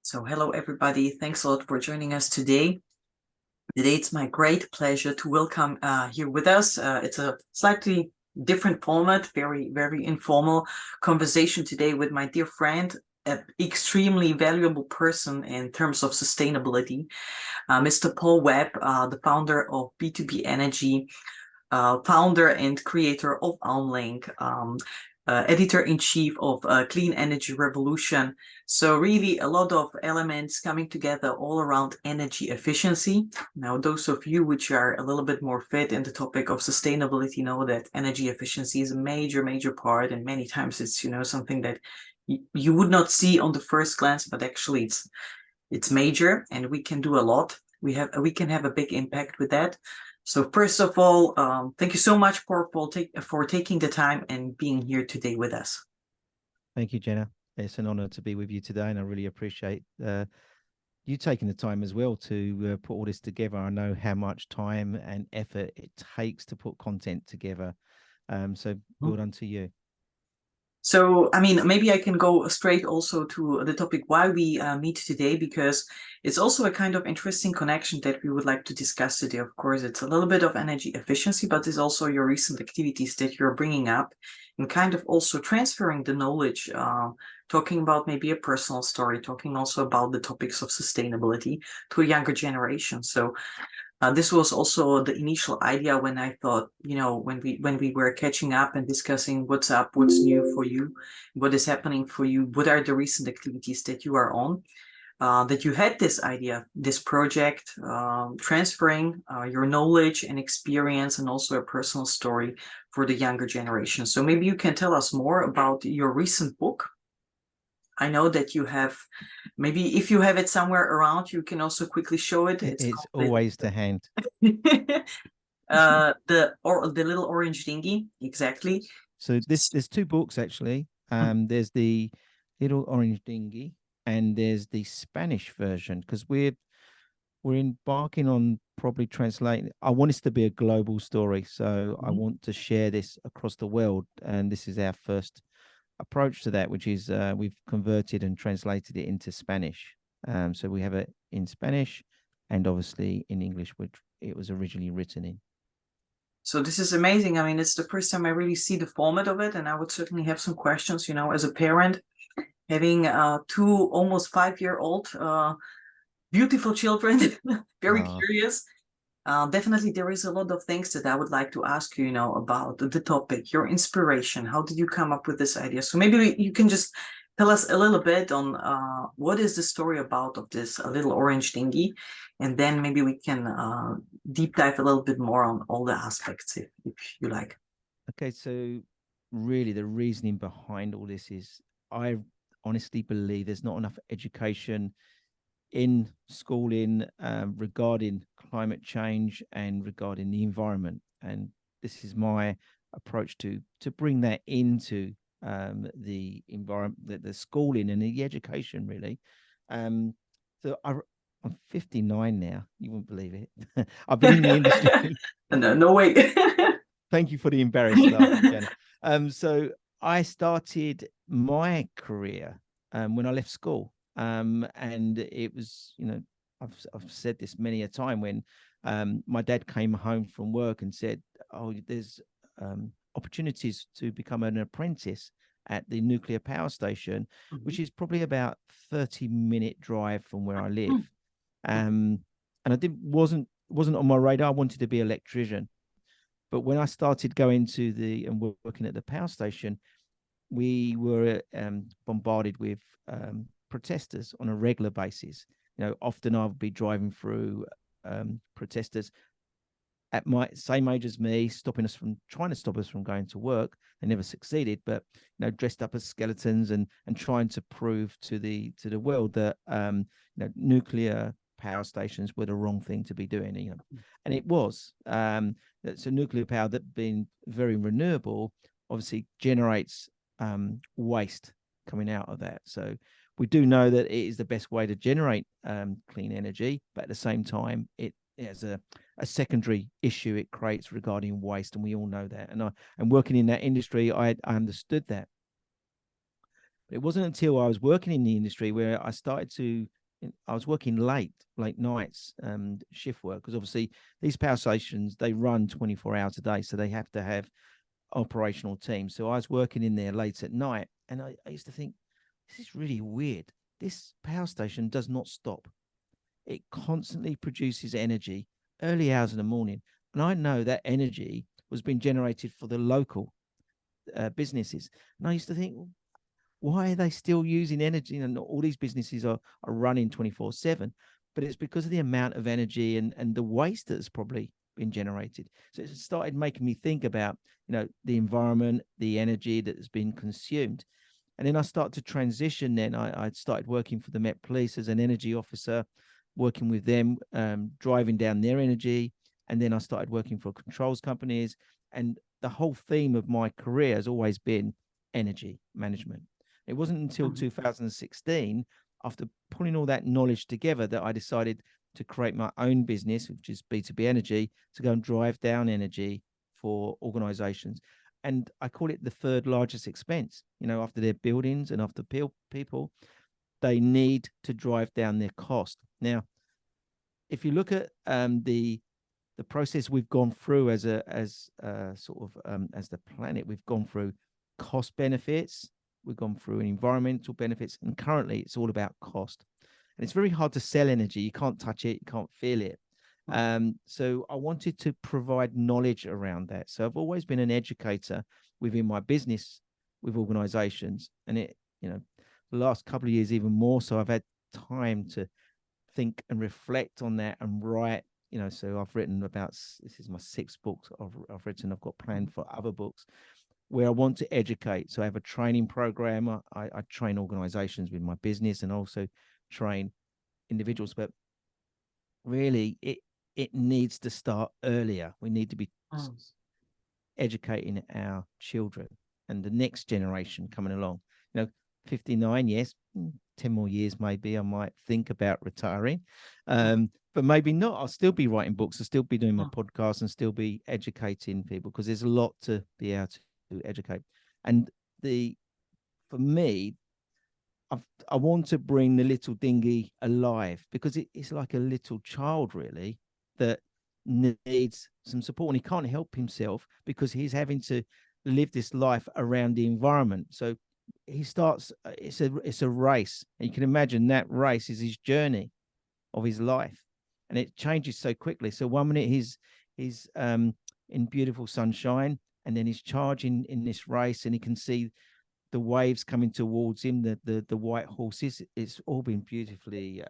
So hello, everybody. Thanks a lot for joining us today. Today, it's my great pleasure to welcome here with us. It's a slightly different format, very informal conversation today with my dear friend, an extremely valuable person in terms of sustainability, Mr. Paul Webb, the founder of B2B Energy, founder and creator of Ownlink, editor-in-chief of Clean Energy Revolution. So really a lot of elements coming together all around energy efficiency. Now, those of you which are a little bit more fit in the topic of sustainability know that energy efficiency is a major part, and many times it's, something that you would not see on the first glance, but actually it's major, and we can do a lot. We can have a big impact with that. So first of all, thank you so much for taking the time and being here today with us. Thank you, Jenna. It's an honor to be with you today, and I really appreciate you taking the time as well to put all this together. I know how much time and effort it takes to put content together. So well done to you. So, maybe I can go straight also to the topic why we meet today, because it's also a kind of interesting connection that we would like to discuss today. Of course, it's a little bit of energy efficiency, but it's also your recent activities that you're bringing up and kind of also transferring the knowledge, talking about maybe a personal story, talking also about the topics of sustainability to a younger generation. So this was also the initial idea when I thought, when we were catching up and discussing what's up, what's new for you, what is happening for you, what are the recent activities that you are on, that you had this idea, this project, transferring your knowledge and experience and also a personal story for the younger generation. So maybe you can tell us more about your recent book. I know that you have, maybe if you have it somewhere around, you can also quickly show it. It's always to hand. The Little Orange Dingy, exactly. So there's two books actually. There's the Little Orange Dingy and there's the Spanish version, because we're embarking on probably translating. I want this to be a global story, so I want to share this across the world, and this is our first approach to that, which is we've converted and translated it into Spanish. So we have it in Spanish and obviously in English, which it was originally written in. So this is amazing. It's the first time I really see the format of it, and I would certainly have some questions, as a parent, having two almost 5-year-old beautiful children, very curious. Definitely, there is a lot of things that I would like to ask you, about the topic, your inspiration. How did you come up with this idea? So maybe you can just tell us a little bit on what is the story about of this Little Orange Dingy, and then maybe we can deep dive a little bit more on all the aspects, if you like. Okay, so really the reasoning behind all this is I honestly believe there's not enough education in schooling regarding climate change and regarding the environment, and this is my approach to bring that into the environment, the schooling and the education really. So I'm 59 now. You wouldn't believe it. I've been in the industry. No way. Thank you for the embarrassed laugh, Jenna. So I started my career when I left school. And it was, I've said this many a time when my dad came home from work and said, "Oh, there's opportunities to become an apprentice at the nuclear power station," which is probably about 30-minute drive from where I live. And I wasn't on my radar. I wanted to be an electrician, but when I started going to and working at the power station, we were bombarded with protesters on a regular basis. Often I would be driving through protesters at my same age as me, trying to stop us from going to work. They never succeeded, but dressed up as skeletons and trying to prove to the world that nuclear power stations were the wrong thing to be doing. And it was. So nuclear power, that being very renewable, obviously generates waste coming out of that. So we do know that it is the best way to generate clean energy, but at the same time, it has a secondary issue it creates regarding waste, and we all know that. And working in that industry, I understood that. But it wasn't until I was working in the industry where I started to I was working late nights, shift work, because obviously these power stations, they run 24 hours a day, so they have to have operational teams. So I was working in there late at night, and I used to think, this is really weird. This power station does not stop. It constantly produces energy early hours in the morning, and I know that energy was being generated for the local businesses. And I used to think, why are they still using energy? And all these businesses are running 24/7, but it's because of the amount of energy and the waste that's probably been generated. So it started making me think about, the environment, the energy that has been consumed. And then I started to transition. Then I started working for the Met Police as an energy officer, working with them, driving down their energy. And then I started working for controls companies. And the whole theme of my career has always been energy management. It wasn't until 2016, after pulling all that knowledge together, that I decided to create my own business, which is B2B Energy, to go and drive down energy for organizations. And I call it the third largest expense. After their buildings and after people, they need to drive down their cost. Now, if you look at the process we've gone through as the planet, we've gone through cost benefits, we've gone through environmental benefits, and currently it's all about cost. And it's very hard to sell energy. You can't touch it, you can't feel it. So I wanted to provide knowledge around that. So I've always been an educator within my business with organizations, and the last couple of years even more so. I've had time to think and reflect on that and write. So I've written about, this is my 6th book I've written. I've got planned for other books where I want to educate. So I have a training program. I train organizations with my business and also train individuals, but really it needs to start earlier. We need to be educating our children and the next generation coming along. 59, yes, 10 more years maybe I might think about retiring, but maybe not. I'll still be writing books, I'll still be doing my podcast, and still be educating people, because there's a lot to be able to educate. And for me, I want to bring the little dinghy alive, because it's like a little child really that needs some support, and he can't help himself because he's having to live this life around the environment. So he starts, it's a race, and you can imagine that race is his journey of his life, and it changes so quickly. So one minute he's in beautiful sunshine, and then he's charging in this race, and he can see the waves coming towards him, the white horses. It's all been beautifully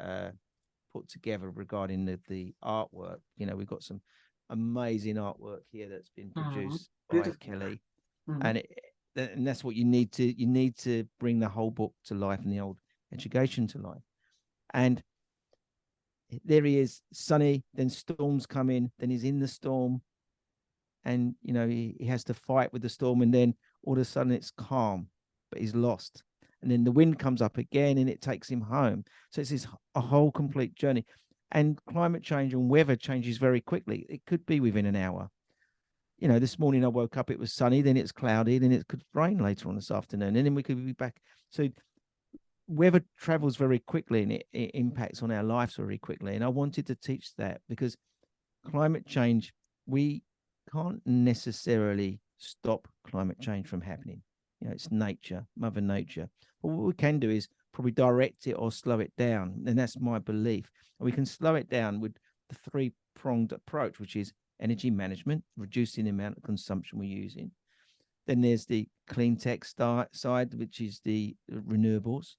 put together regarding the artwork. We've got some amazing artwork here that's been produced by Kelly, and that's what you need to bring the whole book to life and the old education to life. And there he is, sunny, then storms come in, then he's in the storm, and he has to fight with the storm, and then all of a sudden it's calm, but he's lost. And then the wind comes up again and it takes him home. So it's a whole complete journey. And climate change and weather changes very quickly. It could be within an hour. This morning I woke up, it was sunny, then it's cloudy, then it could rain later on this afternoon, and then we could be back. So weather travels very quickly, and it impacts on our lives very quickly. And I wanted to teach that, because climate change, we can't necessarily stop climate change from happening. It's nature, Mother Nature. But what we can do is probably direct it or slow it down. And that's my belief. And we can slow it down with the 3-pronged approach, which is energy management, reducing the amount of consumption we're using. Then there's the clean tech side, which is the renewables,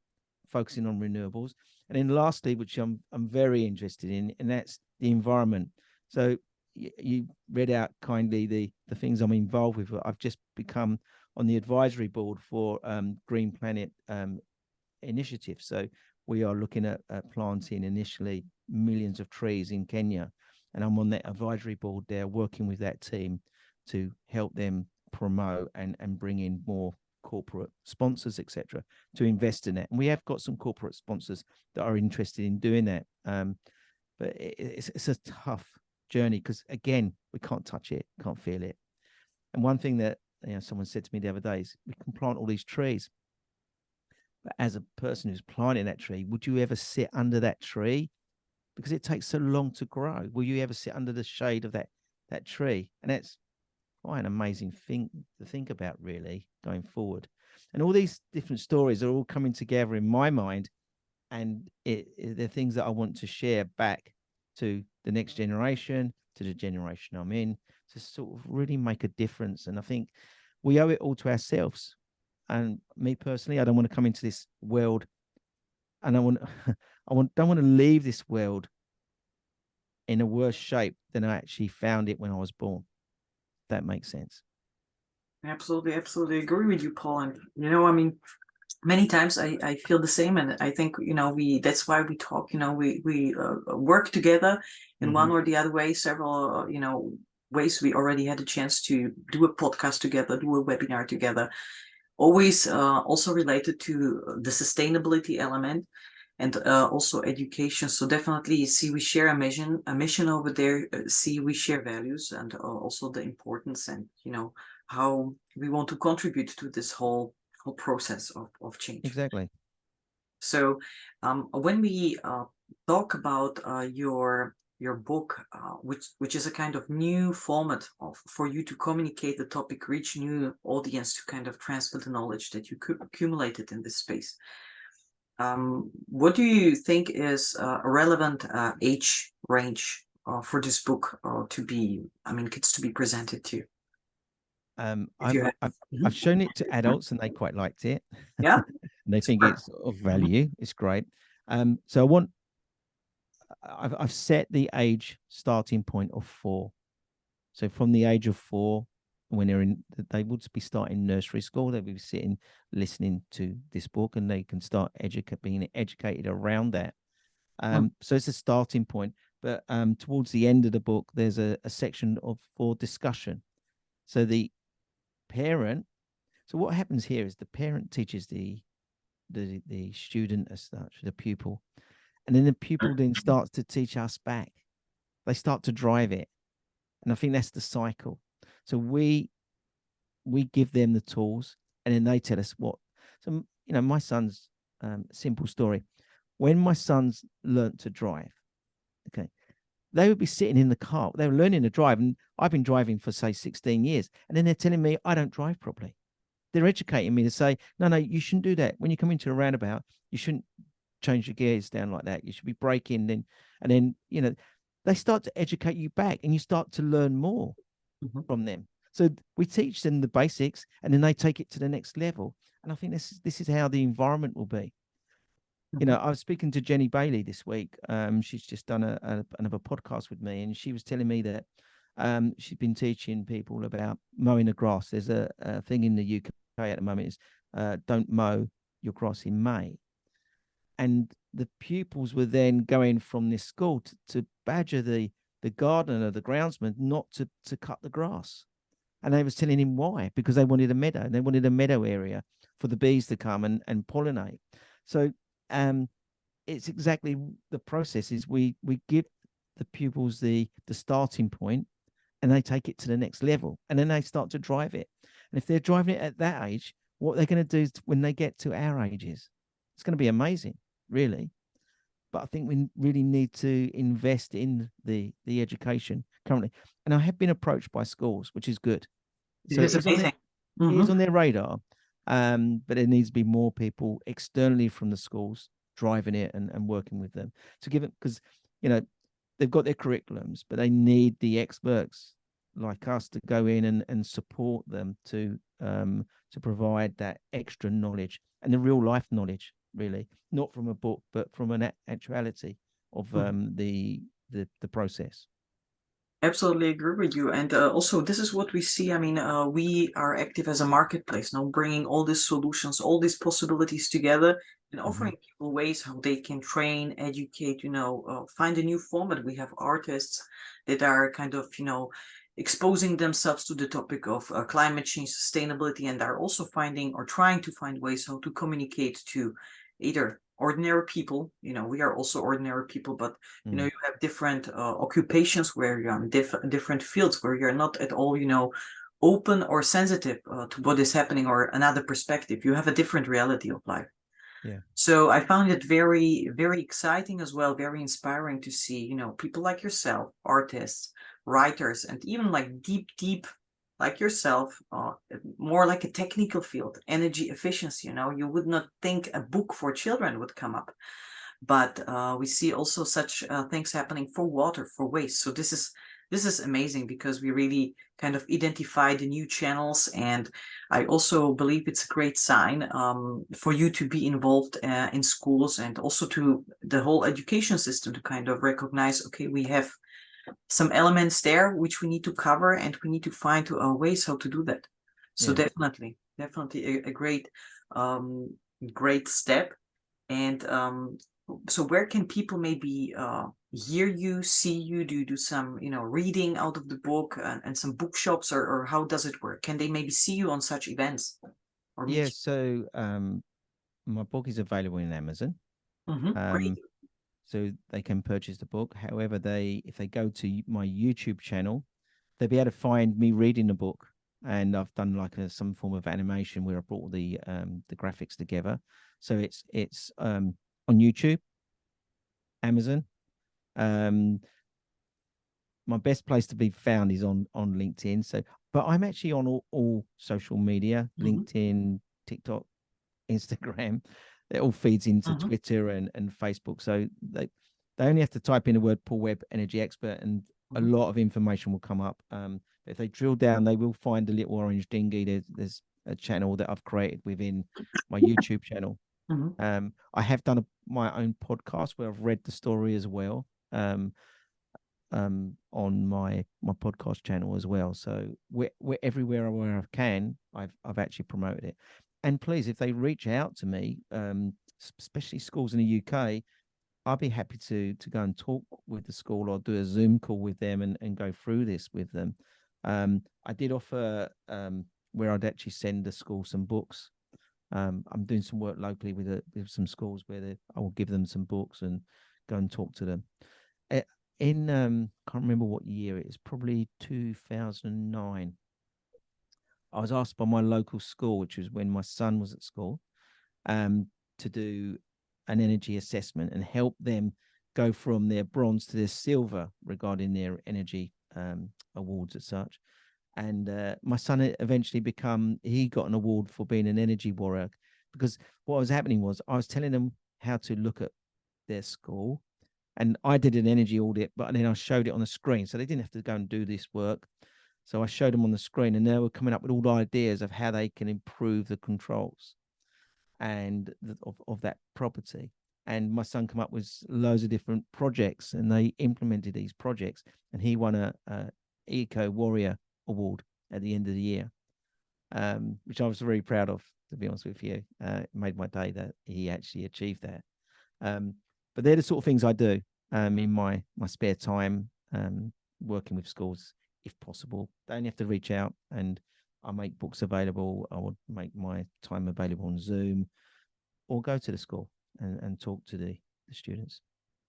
focusing on renewables. And then lastly, which I'm very interested in, and that's the environment. So you read out kindly the things I'm involved with. I've just become on the advisory board for Green Planet initiative. So we are looking at planting initially millions of trees in Kenya, and I'm on that advisory board there, working with that team to help them promote and bring in more corporate sponsors, etc., to invest in it. And we have got some corporate sponsors that are interested in doing that, but it's a tough journey, because again, we can't touch it, can't feel it. And one thing that someone said to me the other day is, we can plant all these trees, But as a person who's planting that tree, would you ever sit under that tree? Because it takes so long to grow. Will you ever sit under the shade of that tree? And that's quite an amazing thing to think about, really, going forward. And all these different stories are all coming together in my mind, and they're things that I want to share back to the next generation, to the generation I'm in, to sort of really make a difference. And I think we owe it all to ourselves. And me personally, I don't want to come into this world, and don't want to leave this world in a worse shape than I actually found it when I was born. That makes sense. Absolutely, absolutely agree with you, Paul. And I mean, many times I feel the same, and I think that's why we talk. We work together in one or the other way. Several ways we already had a chance to do a podcast together, do a webinar together. Always also related to the sustainability element and also education. So definitely see we share a mission over there. See we share values and also the importance and how we want to contribute to this whole process of change. Exactly. So when we talk about your book, which is a kind of new format for you to communicate the topic, reach new audience, to kind of transfer the knowledge that you accumulated in this space. What do you think is a relevant age range for this book kids to be presented to? I've shown it to adults and they quite liked it. Yeah. And they think it's of value. It's great. So I've set the age starting point of 4. So from the age of 4, when they would be starting nursery school, they would be sitting, listening to this book, and they can start being educated around that. So it's a starting point. But towards the end of the book, there's a section for discussion. So the parent. So what happens here is the parent teaches the student as such, the pupil, and then the pupil then starts to teach us back. They start to drive it, and I think that's the cycle. So we give them the tools, and then they tell us what. So my son's simple story. When my sons learnt to drive, okay, they would be sitting in the car. They were learning to drive, and I've been driving for say 16 years, and then they're telling me I don't drive properly. They're educating me to say, no, you shouldn't do that. When you come into a roundabout, you shouldn't change your gears down like that. You should be braking. And then they start to educate you back, and you start to learn more from them. So we teach them the basics, and then they take it to the next level. And I think this is how the environment will be. I was speaking to Jenny Bailey this week. She's just done another podcast with me, and she was telling me that she's been teaching people about mowing the grass. There's a thing in the UK at the moment is don't mow your grass in May. And the pupils were then going from this school to badger the gardener, the groundsman, not to cut the grass. And they was telling him why, because they wanted a meadow. They wanted a meadow area for the bees to come and pollinate. So it's exactly the process is we give the pupils the starting point, and they take it to the next level, and then they start to drive it. And if they're driving it at that age, what they're going to do is when they get to our ages, it's going to be amazing, really. But I think we really need to invest in the education currently. And I have been approached by schools, which is good. So it's amazing. It is on their radar. But there needs to be more people externally from the schools driving it and working with them to give it, because they've got their curriculums, but they need the experts like us to go in and support them to provide that extra knowledge and the real life knowledge, really, not from a book, but from an actuality of the process. Absolutely agree with you. And also, this is what we see. I mean, we are active as a marketplace now, bringing all these solutions, all these possibilities together and offering people ways how they can train, educate, find a new format. We have artists that are kind of, exposing themselves to the topic of climate change, sustainability, and are also finding or trying to find ways how to communicate to either ordinary people. We are also ordinary people, but you have different occupations where you're on different fields where you're not at all open or sensitive to what is happening or another perspective. You have a different reality of life. Yeah. So I found it very, very exciting as well, very inspiring to see, people like yourself, artists, writers, and even like deep, like yourself, more like a technical field, energy efficiency. You would not think a book for children would come up, but we see also such things happening for water, for waste. So this is amazing because we really kind of identify the new channels, and I also believe it's a great sign for you to be involved in schools, and also to the whole education system to kind of recognize, okay, we have some elements there which we need to cover, and we need to find ways how to do that. So Yeah. definitely a great step. And so where can people maybe hear you, see you? Do you do some, reading out of the book, and some bookshops, or how does it work? Can they maybe see you on such events or meet Yeah. you? So my book is available in Amazon. Great. So they can purchase the book. However, if they go to my YouTube channel, they'll be able to find me reading the book. And I've done like some form of animation where I brought the graphics together. So it's on YouTube, Amazon. Um, my best place to be found is on LinkedIn. So, but I'm actually on all social media: Hmm. LinkedIn, TikTok, Instagram. It all feeds into Hmm. Twitter and Facebook. So they only have to type in the word Paul Webb Energy Expert, and a Hmm. lot of information will come up. If they drill down, they will find the Little Orange Dingy. There's a channel that I've created within my YouTube channel. Hmm. I have done my own podcast where I've read the story as well. On my podcast channel as well. So we're everywhere where I can. I've actually promoted it. And please, if they reach out to me, especially schools in the UK, I'll be happy to go and talk with the school or do a Zoom call with them and go through this with them. I did offer where I'd actually send the school some books. I'm doing some work locally with some schools where I will give them some books and go and talk to them. Uh, In can't remember what year it is, probably 2009. I was asked by my local school, which was when my son was at school, um, to do an energy assessment and help them go from their bronze to their silver regarding their energy awards as such. And my son eventually he got an award for being an energy warrior, because what was happening was I was telling them how to look at their school, and I did an energy audit, but then I showed it on the screen, so they didn't have to go and do this work. So I showed them on the screen, and they were coming up with all the ideas of how they can improve the controls of that property. And my son came up with loads of different projects, and they implemented these projects, and he won a Eco Warrior Award at the end of the year, which I was very proud of. To be honest with you, it made my day that he actually achieved that. Um, but they're the sort of things I do in my spare time, working with schools if possible. They only have to reach out, and I make books available. I would make my time available on Zoom, or go to the school and talk to the students.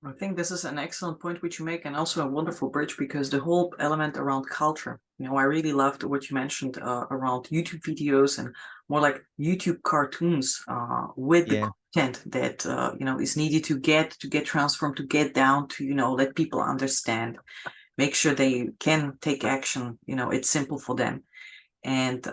I think this is an excellent point which you make, and also a wonderful bridge, because the whole element around culture, I really loved what you mentioned around YouTube videos, and more like YouTube cartoons with the Yeah, content that is needed to get transformed, to get down to let people understand, make sure they can take action. It's simple for them. And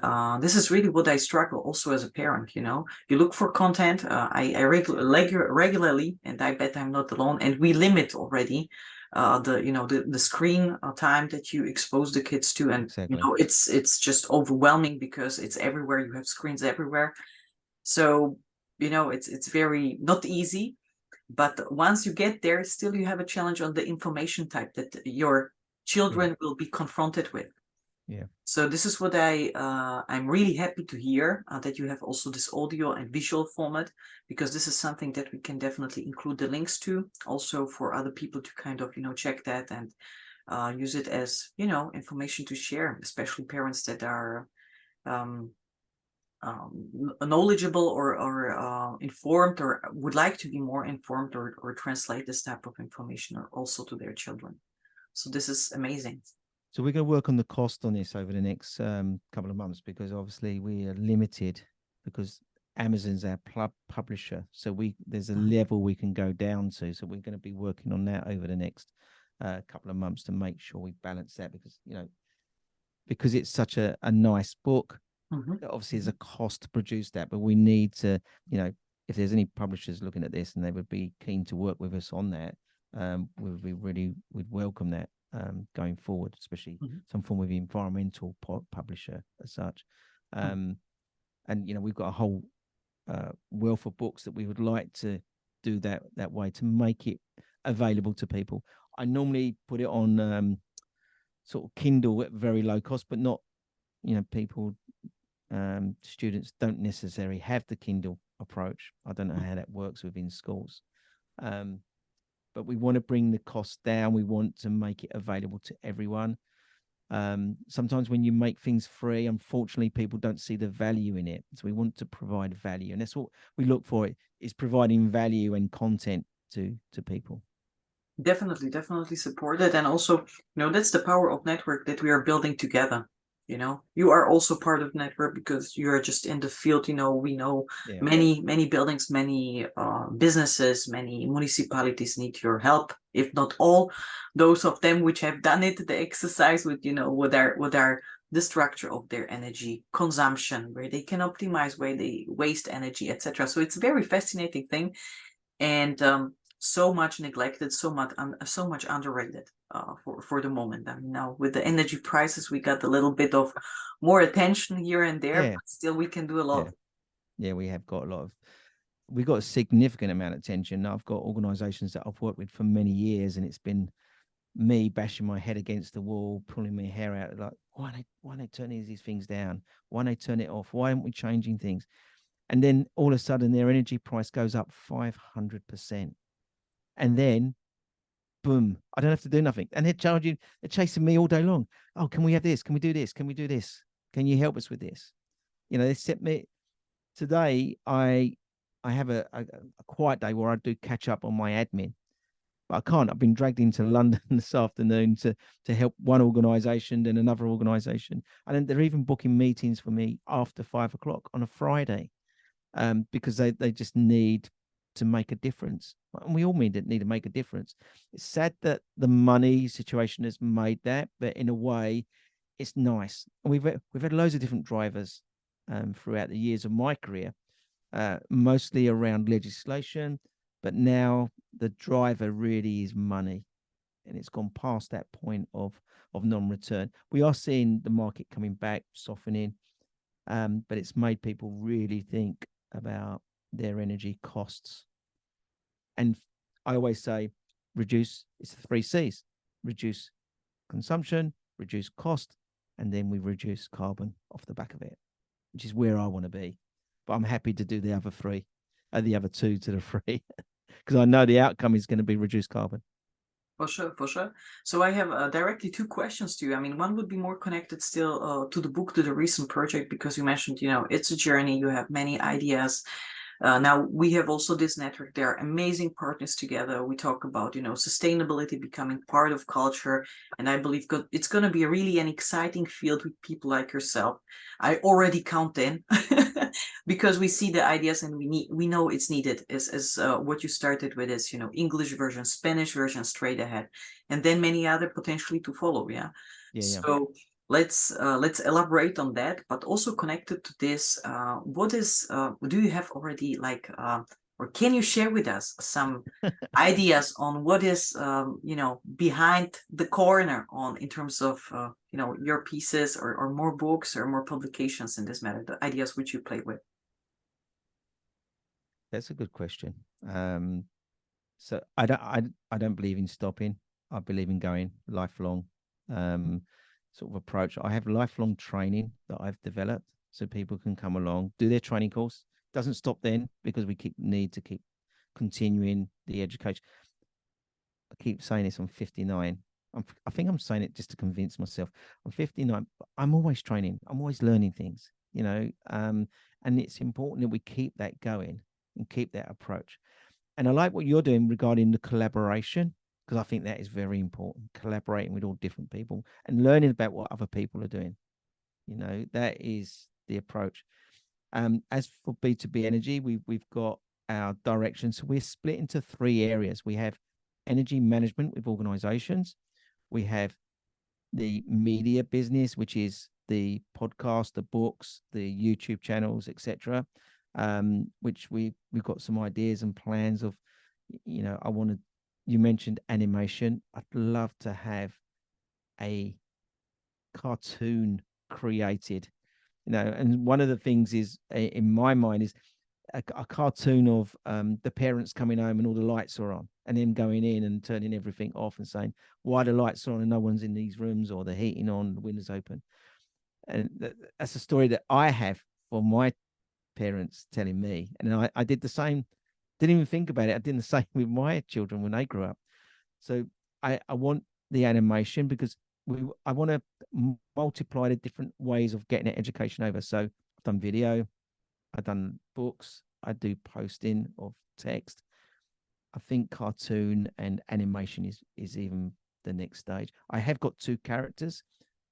this is really what I struggle also as a parent. You look for content. I regularly, and I bet I'm not alone, and we limit already the screen time that you expose the kids to, and exactly. it's just overwhelming because it's everywhere. You have screens everywhere. So it's very not easy. But once you get there, still you have a challenge on the information type that your Yeah, children will be confronted with. yeah, So this is what I'm really happy to hear, that you have also this audio and visual format, because this is something that we can definitely include the links to, also for other people to kind of check that, and use it as information to share, especially parents that are um, knowledgeable, or informed, or would like to be more informed, or translate this type of information or also to their children. So this is amazing. so we're going to work on the cost on this over the next couple of months, because obviously we are limited, because Amazon's our publisher, so there's a level we can go down to. So we're going to be working on that over the next couple of months to make sure we balance that, because it's such a nice book. Obviously, there's a cost to produce that, but we need to, if there's any publishers looking at this and they would be keen to work with us on that, we'd welcome that going forward, especially some form of environmental publisher as such. And we've got a whole wealth of books that we would like to do that way to make it available to people. I normally put it on sort of Kindle at very low cost, but not, people, students don't necessarily have the Kindle approach. I don't know how that works within schools. But we want to bring the cost down. We want to make it available to everyone. Sometimes when you make things free, unfortunately, people don't see the value in it. So we want to provide value, and that's what we look for. Is providing value and content to people. Definitely support it. And also, that's the power of network that we are building together. You are also part of network because you are just in the field. We know many buildings, many businesses, many municipalities need your help, if not all. Those of them which have done it, the exercise with what are the structure of their energy consumption, where they can optimize, where they waste energy, etc. So it's a very fascinating thing, and so much neglected, so much underrated for the moment. I mean, now with the energy prices, we got a little bit of more attention here and there, but still we can do a lot. Yeah, we have got we've got a significant amount of attention. I've got organizations that I've worked with for many years, and it's been me bashing my head against the wall, pulling my hair out, like, why don't they turn these things down? Why don't they turn it off? Why aren't we changing things? And then all of a sudden their energy price goes up 500%. And then, boom, I don't have to do nothing. And they're chasing me all day long. Oh, can we have this? Can we do this? Can we do this? Can you help us with this? They set me. Today, I have a quiet day where I do catch up on my admin. But I can't. I've been dragged into London this afternoon to help one organisation, then another organisation. And then they're even booking meetings for me after 5 o'clock on a Friday, because they just need to make a difference. And we all need to make a difference. It's sad that the money situation has made that, but in a way, it's nice. And we've had loads of different drivers throughout the years of my career, mostly around legislation, but now the driver really is money, and it's gone past that point of non-return. We are seeing the market coming back, softening, but it's made people really think about their energy costs. And I always say, it's the 3 C's: reduce consumption, reduce cost, and then we reduce carbon off the back of it, which is where I want to be. But I'm happy to do the other 3, the other 2 to the 3, because I know the outcome is going to be reduced carbon. For sure. So I have directly 2 questions to you. I mean, one would be more connected still to the book, to the recent project, because you mentioned, it's a journey. You have many ideas. Now we have also this network. There are amazing partners together. We talk about, sustainability becoming part of culture. And I believe it's going to be really an exciting field with people like yourself. I already count in because we see the ideas and we know it's needed as what you started with is, English version, Spanish version straight ahead, and then many other potentially to follow. Yeah. So let's elaborate on that, but also connected to this, do you have already or can you share with us some ideas on what is behind the corner in terms of your pieces or more books or more publications in this matter, the ideas which you play with? That's a good question. So I don't believe in stopping. I believe in going lifelong. Sort of approach. I have lifelong training that I've developed, so people can come along, do their training course. Doesn't stop then, because we need to keep continuing the education. I keep saying this. I'm 59. I think I'm saying it just to convince myself. I'm 59, but I'm always training. I'm always learning things, and it's important that we keep that going and keep that approach. And I like what you're doing regarding the collaboration, because I think that is very important, collaborating with all different people and learning about what other people are doing. That is the approach. As for B2B Energy, we've got our direction. So we're split into 3 areas. We have energy management with organizations. We have the media business, which is the podcast, the books, the YouTube channels, etc. Which we've got some ideas and plans of. You mentioned animation. I'd love to have a cartoon created, and one of the things is in my mind is a cartoon of the parents coming home and all the lights are on, and them going in and turning everything off and saying, why the lights are on and no one's in these rooms, or the heating on, the windows open. And that's a story that I have for my parents telling me. And I did the same, didn't even think about it. I did the same with my children when they grew up. So I want the animation because I want to multiply the different ways of getting an education over. So I've done video, I've done books, I do posting of text. I think cartoon and animation is even the next stage. I have got 2 characters.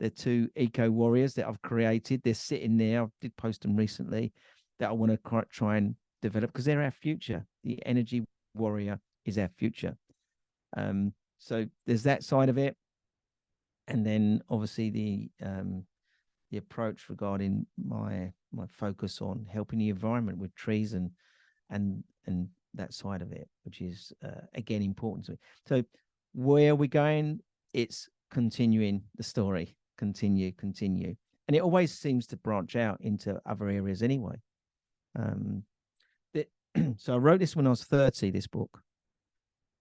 They're 2 eco warriors that I've created. They're sitting there. I did post them recently that I want to try and develop because they're our future. The energy warrior is our future. So there's that side of it. And then obviously the approach regarding my focus on helping the environment with trees and that side of it, which is again important to me. So where are we going? It's continuing the story, continue, and it always seems to branch out into other areas anyway. So I wrote this when I was 30, this book,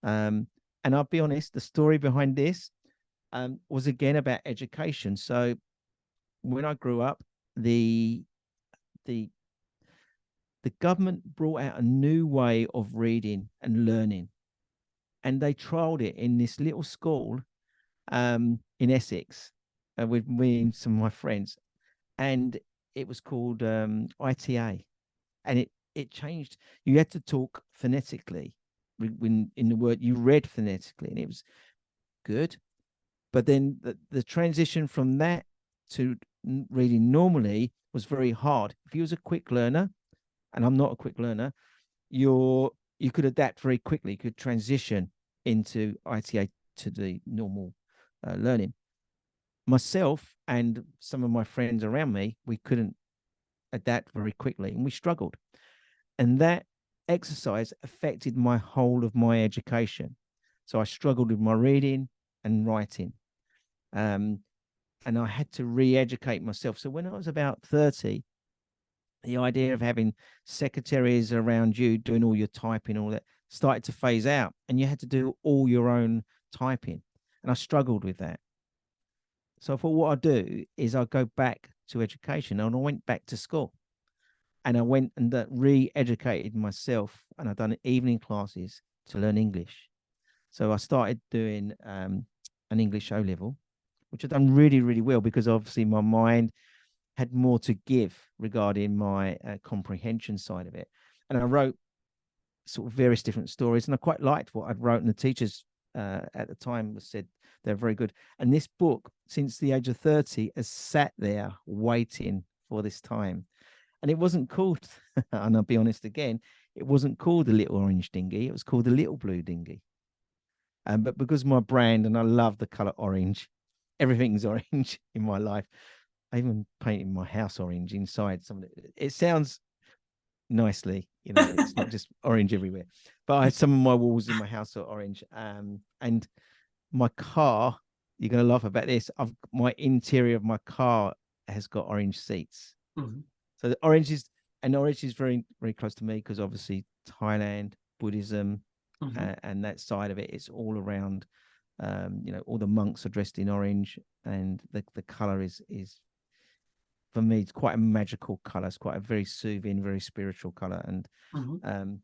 and I'll be honest, the story behind this was again about education. So when I grew up, the government brought out a new way of reading and learning, and they trialed it in this little school in Essex with me and some of my friends, and it was called ITA, and it changed. You had to talk phonetically when in the word you read phonetically, and it was good. But then the transition from that to reading normally was very hard. If you was a quick learner, and I'm not a quick learner, you could adapt very quickly. You could transition into ITA to the normal learning. Myself and some of my friends around me, we couldn't adapt very quickly, and we struggled. And that exercise affected my whole of my education. So I struggled with my reading and writing. And I had to re-educate myself. So when I was about 30, the idea of having secretaries around you doing all your typing, all that started to phase out, and you had to do all your own typing. And I struggled with that. So I thought what I'd do is I'd go back to education, and I went back to school, and I went and re-educated myself, and I've done evening classes to learn English. So I started doing an English O level, which I've done really, really well because obviously my mind had more to give regarding my comprehension side of it. And I wrote sort of various different stories, and I quite liked what I'd wrote, and the teachers at the time said they're very good. And this book, since the age of 30, has sat there waiting for this time. And it wasn't called, and I'll be honest again, it wasn't called the Little Orange Dingy. It was called the Little Blue Dingy. But because my brand, and I love the color orange, everything's orange in my life. I even painted my house orange inside. It sounds nicely, it's not just orange everywhere. But some of my walls in my house are orange. And my car, you're going to laugh about this. My interior of my car has got orange seats. Mm-hmm. So the orange is very, very close to me because obviously Thailand, Buddhism, and that side of it, it's all around. All the monks are dressed in orange, and the color is for me, it's quite a magical color. It's quite a very soothing, very spiritual color. And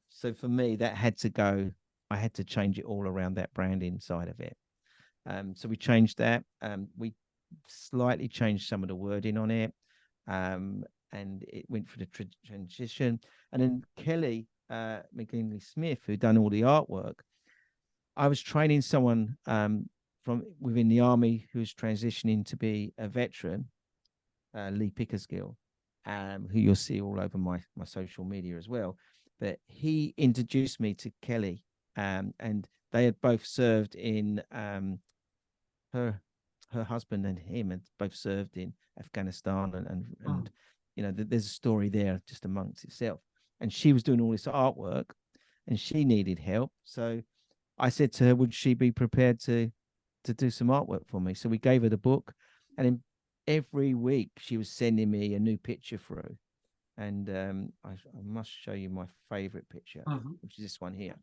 so for me, that had to go. I had to change it all around that branding side of it. So we changed that. We slightly changed some of the wording on it, and it went through the transition. And then Kelly McGinley Smith, who done all the artwork, I was training someone from within the army who's transitioning to be a veteran, Lee Pickersgill, who you'll see all over my social media as well. But he introduced me to Kelly, and they had both served in her husband and him had both served in Afghanistan, and you know, there's a story there just amongst itself. And she was doing all this artwork, and she needed help. So I said to her, would she be prepared to do some artwork for me? So we gave her the book, and then every week she was sending me a new picture through. And I must show you my favorite picture, which is this one here.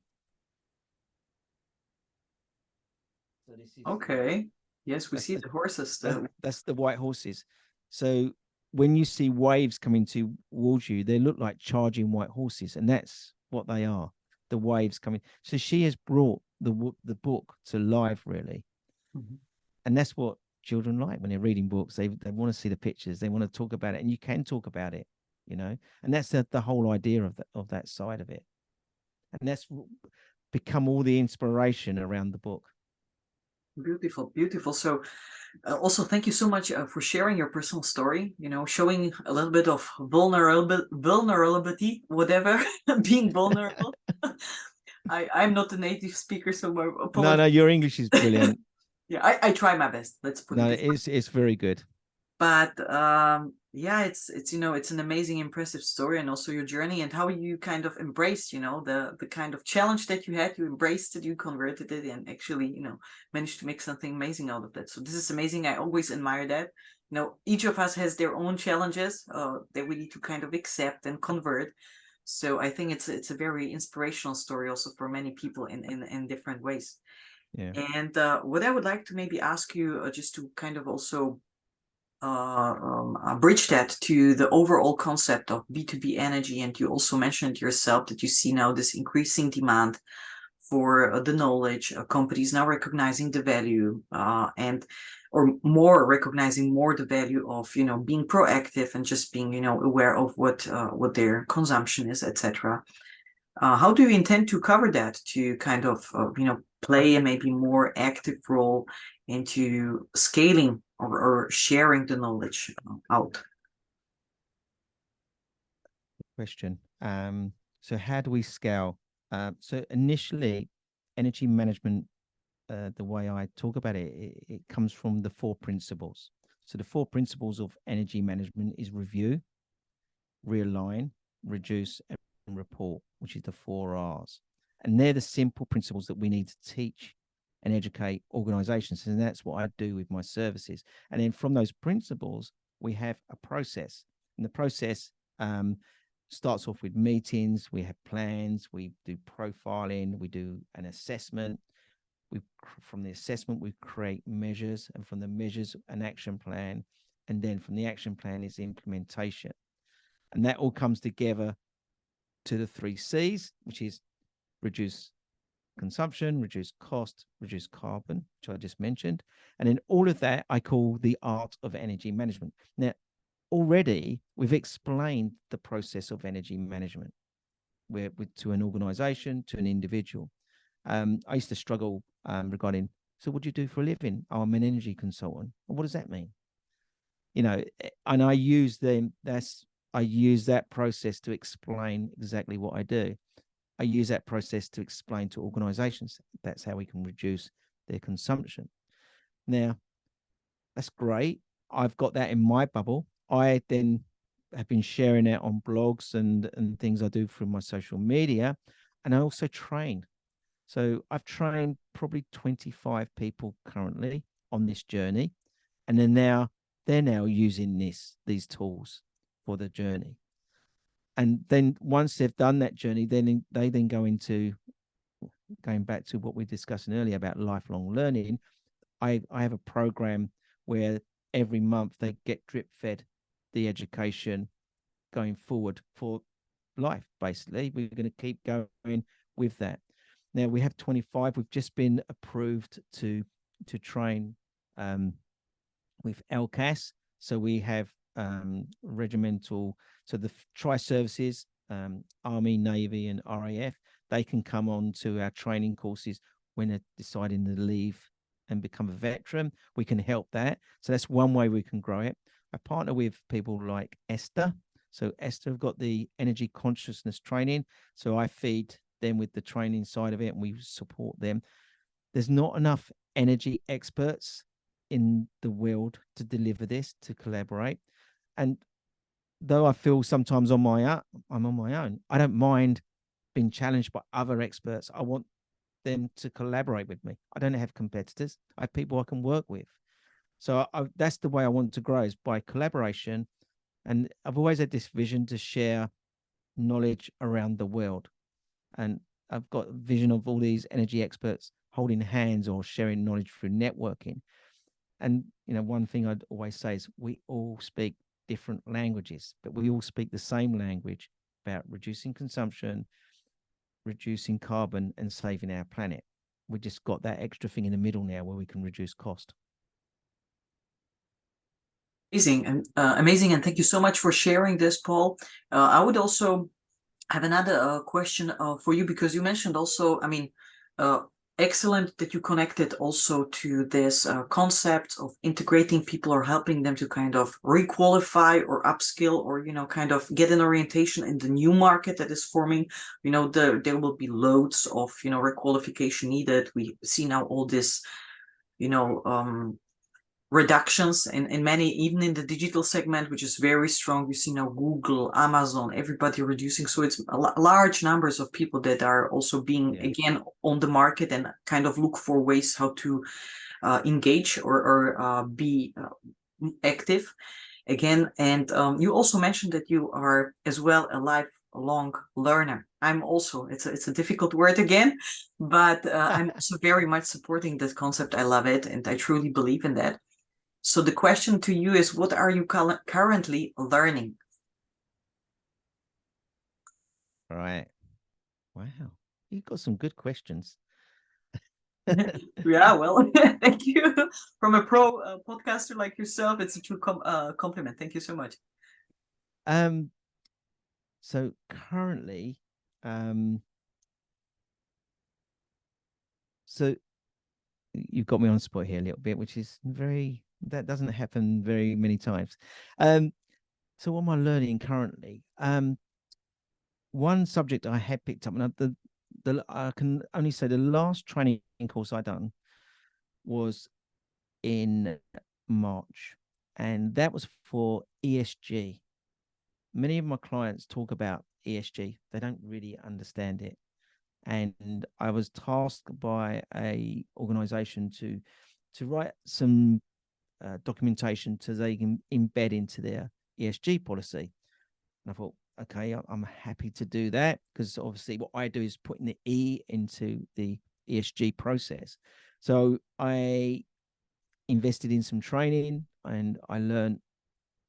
So this is Okay. Yes, we see the horses. That's the white horses. So when you see waves coming towards you, they look like charging white horses, and that's what they are, the waves coming. So she has brought the book to life, really. And that's what children like when they're reading books. They want to see the pictures. They want to talk about it, and you can talk about it, you know. And that's the whole idea of that side of it. And that's become all the inspiration around the book. Beautiful, beautiful. So also thank you so much for sharing your personal story, you know, showing a little bit of vulnerability, whatever, being vulnerable. I'm not a native speaker, so my apologies. No, your English is brilliant. Yeah, I try my best. Let's put it this way. It's very good. But yeah, it's you know, it's an amazing, impressive story, and also your journey and how you kind of embraced, you know, the kind of challenge that you had. You embraced it, you converted it, and actually, you know, managed to make something amazing out of that. So this is amazing. I always admire that. You know, each of us has their own challenges that we need to kind of accept and convert. So I think it's a very inspirational story also for many people in different ways. Yeah. And what I would like to maybe ask you, just to kind of also bridge that to the overall concept of B2B energy. And you also mentioned yourself that you see now this increasing demand for the knowledge, companies now recognizing the value or more recognizing more the value of, you know, being proactive and just being, you know, aware of what their consumption is, etc. How do you intend to cover that, to kind of, you know, play a maybe more active role into scaling or sharing the knowledge out? Question. So how do we scale? So initially, energy management, the way I talk about it comes from the 4 principles. So the 4 principles of energy management is review, realign, reduce, and report, which is the 4 R's. And they're the simple principles that we need to teach and educate organizations. And that's what I do with my services. And then from those principles, we have a process. And the process starts off with meetings, we have plans, we do profiling, we do an assessment. From the assessment, we create measures, and from the measures, an action plan. And then from the action plan is implementation. And that all comes together to the 3 C's, which is reduce consumption, reduce cost, reduce carbon, which I just mentioned. And then all of that I call the art of energy management. Now, already we've explained the process of energy management to an organization, to an individual. I used to struggle regarding, so what do you do for a living? Oh, I'm an energy consultant. Well, what does that mean? You know, and I use that process to explain exactly what I do. I use that process to explain to organizations. That's how we can reduce their consumption. Now, that's great. I've got that in my bubble. I then have been sharing it on blogs and things I do through my social media. And I also train. So I've trained probably 25 people currently on this journey. And then they're now using these tools for the journey. And then once they've done that journey, then they then go into, going back to what we were discussing earlier about lifelong learning. I have a program where every month they get drip fed the education going forward for life. Basically, we're going to keep going with that. Now we have 25. We've just been approved to train with LCAS. So we have regimental, so the tri-services, Army, Navy, and RAF, they can come on to our training courses when they're deciding to leave and become a veteran. We can help that. So that's one way we can grow it. I partner with people like Esther, So Esther have got the energy consciousness training. So I feed them with the training side of it and we support them. There's not enough energy experts in the world to deliver this, to collaborate. And though I feel sometimes I'm on my own, I don't mind being challenged by other experts. I want them to collaborate with me. I don't have competitors. I have people I can work with. So that's the way I want to grow, is by collaboration. And I've always had this vision to share knowledge around the world. And I've got a vision of all these energy experts holding hands or sharing knowledge through networking. And, one thing I'd always say is we all speak different languages, but we all speak the same language about reducing consumption, reducing carbon, and saving our planet. We just got that extra thing in the middle now where we can reduce cost. Amazing and amazing, and thank you so much for sharing this, Paul. I would also have another question for you, because you mentioned also, excellent that you connected also to this concept of integrating people or helping them to kind of requalify or upskill, or kind of get an orientation in the new market that is forming. There will be loads of requalification needed. We see now all this reductions in many, even in the digital segment, which is very strong. You see now Google, Amazon, everybody reducing. So it's large numbers of people that are also being again on the market and kind of look for ways how to engage or be active again. And you also mentioned that you are as well a lifelong learner. I'm also, it's a difficult word again, but I'm also very much supporting this concept. I love it, and I truly believe in that. So the question to you is, what are you currently learning? All right. Wow. You've got some good questions. Yeah, well, thank you. From a pro podcaster like yourself, it's a true compliment. Thank you so much. So currently, so you've got me on spot here a little bit, which is that doesn't happen very many times. So what am I learning currently? One subject I had picked up, and I can only say the last training course I done was in March, and that was for ESG. Many of my clients talk about ESG. They don't really understand it. And I was tasked by a organization to write some documentation so they can embed into their ESG policy. And I thought, okay, I'm happy to do that, because obviously what I do is putting the E into the ESG process. So I invested in some training and I learned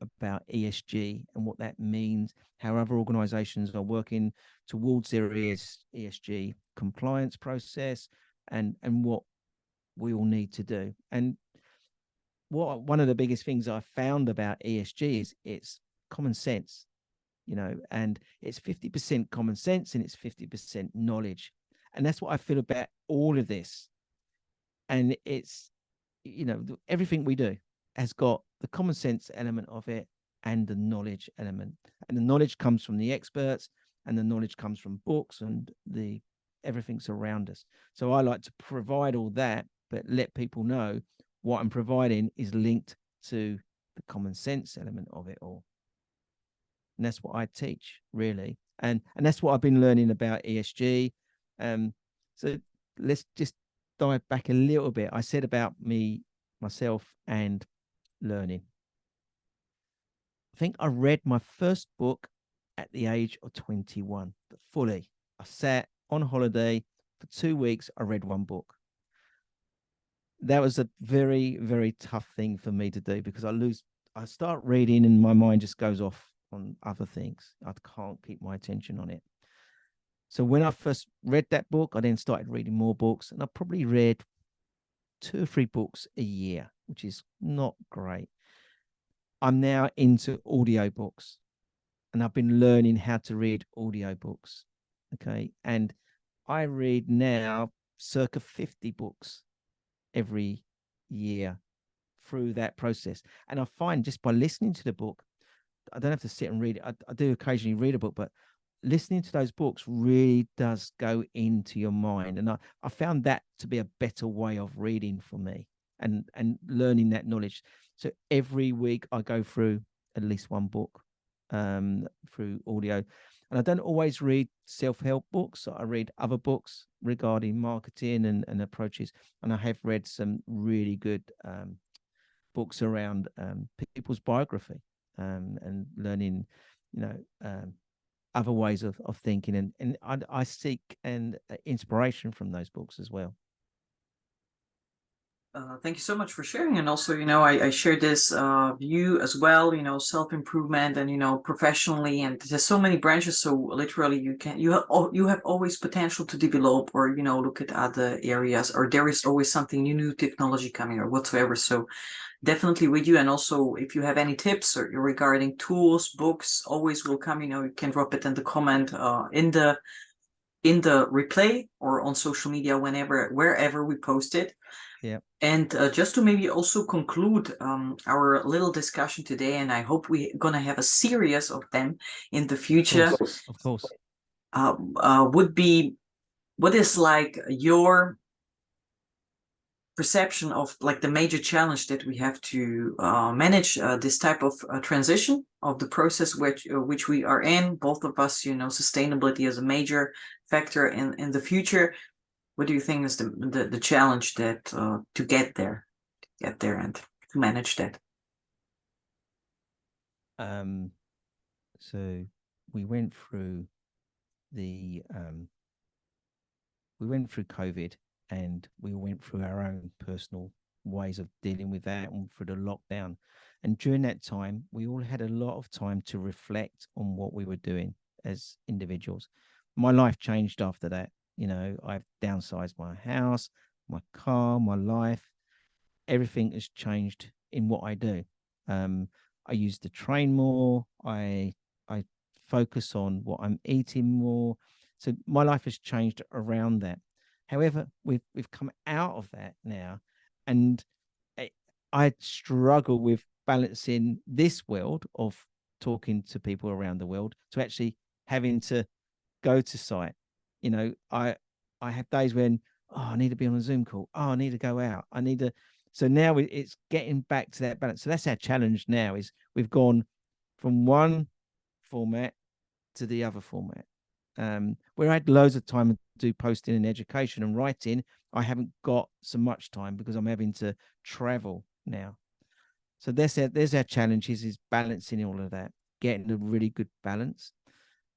about ESG and what that means, how other organizations are working towards their ESG compliance process, and what we all need to do. And one of the biggest things I found about ESG is it's common sense, and it's 50% common sense and it's 50% knowledge. And that's what I feel about all of this. And it's, everything we do has got the common sense element of it and the knowledge element. And the knowledge comes from the experts, and the knowledge comes from books and everything's around us. So I like to provide all that, but let people know what I'm providing is linked to the common sense element of it all. And that's what I teach, really. And that's what I've been learning about ESG. So let's just dive back a little bit. I said about myself and learning. I think I read my first book at the age of 21, but fully. I sat on holiday for 2 weeks. I read one book. That was a very, very tough thing for me to do, because I start reading and my mind just goes off on other things. I can't keep my attention on it. So when I first read that book, I then started reading more books, and I probably read 2 or 3 books a year, which is not great. I'm now into audiobooks, and I've been learning how to read audiobooks. Okay. And I read now circa 50 books every year through that process. And I find just by listening to the book, I don't have to sit and read it. I do occasionally read a book, but listening to those books really does go into your mind. And I found that to be a better way of reading for me and learning that knowledge. So every week I go through at least one book through audio. And I don't always read self-help books. I read other books regarding marketing and approaches. And I have read some really good books around people's biography and learning, other ways of thinking. And I seek inspiration from those books as well. Thank you so much for sharing. And also, I share this view as well, self-improvement and, professionally. And there's so many branches. So literally you have always potential to develop or, look at other areas, or there is always something new technology coming or whatsoever. So definitely with you. And also if you have any tips or regarding tools, books, always welcome, you can drop it in the comment in the replay or on social media, wherever we post it. Yeah. And just to maybe also conclude our little discussion today, and I hope we're gonna have a series of them in the future. Of course. Would be, what is like your perception of like the major challenge that we have to manage this type of transition of the process which we are in, both of us, sustainability is a major factor in the future. What do you think is the challenge that to get there and to manage that? So we went through COVID, and we went through our own personal ways of dealing with that and through the lockdown. And during that time, we all had a lot of time to reflect on what we were doing as individuals. My life changed after that. I've downsized my house, my car, my life. Everything has changed in what I do. I use the train more. I focus on what I'm eating more. So my life has changed around that. However, we've come out of that now, and I struggle with balancing this world of talking to people around the world to actually having to go to site. I have days when, I need to be on a Zoom call. I need to go out. I need to. So now it's getting back to that balance. So that's our challenge now, is we've gone from one format to the other format. Where I had loads of time to do posting and education and writing, I haven't got so much time because I'm having to travel now. So there's our challenges, is balancing all of that, getting a really good balance.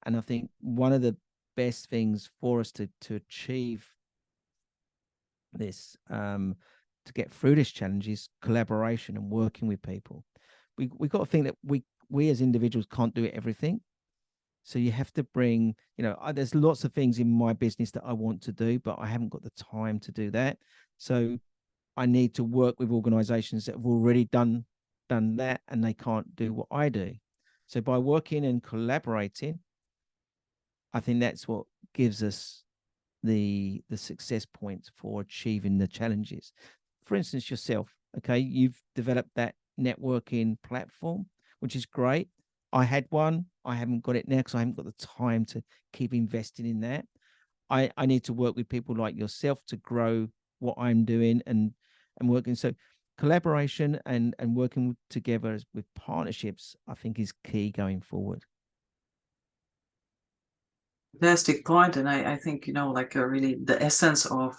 And I think one of the best things for us to achieve this, to get through this challenge, is collaboration and working with people. We got to think that we as individuals can't do everything. So you have to bring, there's lots of things in my business that I want to do, but I haven't got the time to do that. So I need to work with organizations that have already done that, and they can't do what I do. So by working and collaborating, I think that's what gives us the success points for achieving the challenges. For instance, yourself, okay, you've developed that networking platform, which is great. I had one. I haven't got it now because I haven't got the time to keep investing in that. I need to work with people like yourself to grow what I'm doing and working. So collaboration and working together with partnerships, I think, is key going forward. Fantastic point. And I think, like really the essence of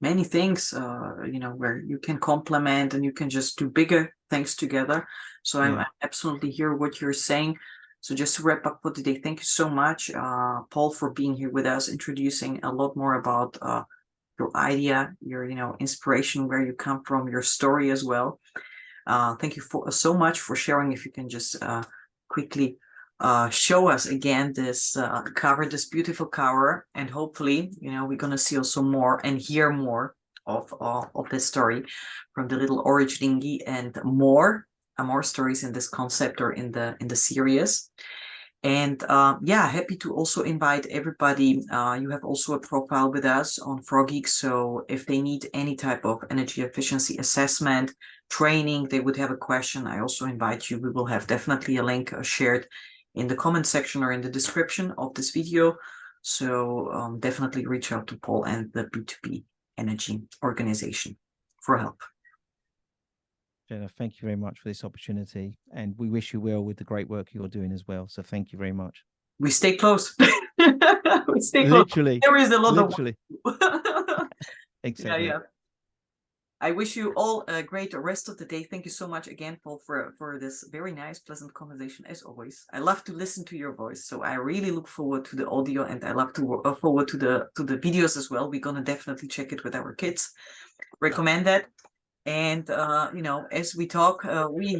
many things, where you can complement and you can just do bigger things together. So Yeah. I absolutely hear what you're saying. So just to wrap up for today, thank you so much, Paul, for being here with us, introducing a lot more about your idea, your, inspiration, where you come from, your story as well. Thank you so much for sharing. If you can just quickly show us again this cover, this beautiful cover, and hopefully, we're gonna see also more and hear more of this story from the Little Orange Dingy, and more stories in this concept or in the series. And yeah, happy to also invite everybody. You have also a profile with us on Frogeex. So if they need any type of energy efficiency assessment, training, they would have a question, I also invite you. We will have definitely a link shared in the comment section or in the description of this video. So definitely reach out to Paul and the B2B Energy organization for help. Jenna, thank you very much for this opportunity, and we wish you well with the great work you're doing as well. So thank you very much. We stay close. We stay Literally. close. There is a lot literally. of Exactly. Yeah. I wish you all a great rest of the day. Thank you so much again, Paul, for this very nice, pleasant conversation as always. I love to listen to your voice, so I really look forward to the audio, and I love to forward to the videos as well. We're gonna definitely check it with our kids. Recommend that. And you know, as we talk, we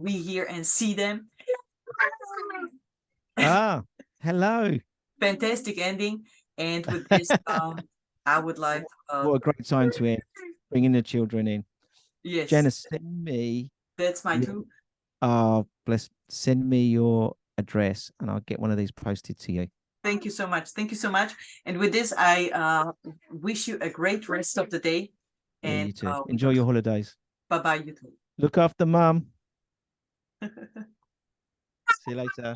hear and see them. Ah, hello. Fantastic ending. And with this, I would like. What a great time to end, bringing the children in. Yes, Jenna, send me. that's my two. Oh, bless. Send me your address, and I'll get one of these posted to you. Thank you so much. Thank you so much. And with this, I wish you a great rest of the day. Yeah, And you too. Enjoy your holidays. bye-bye, you too. Look after mum. See you later.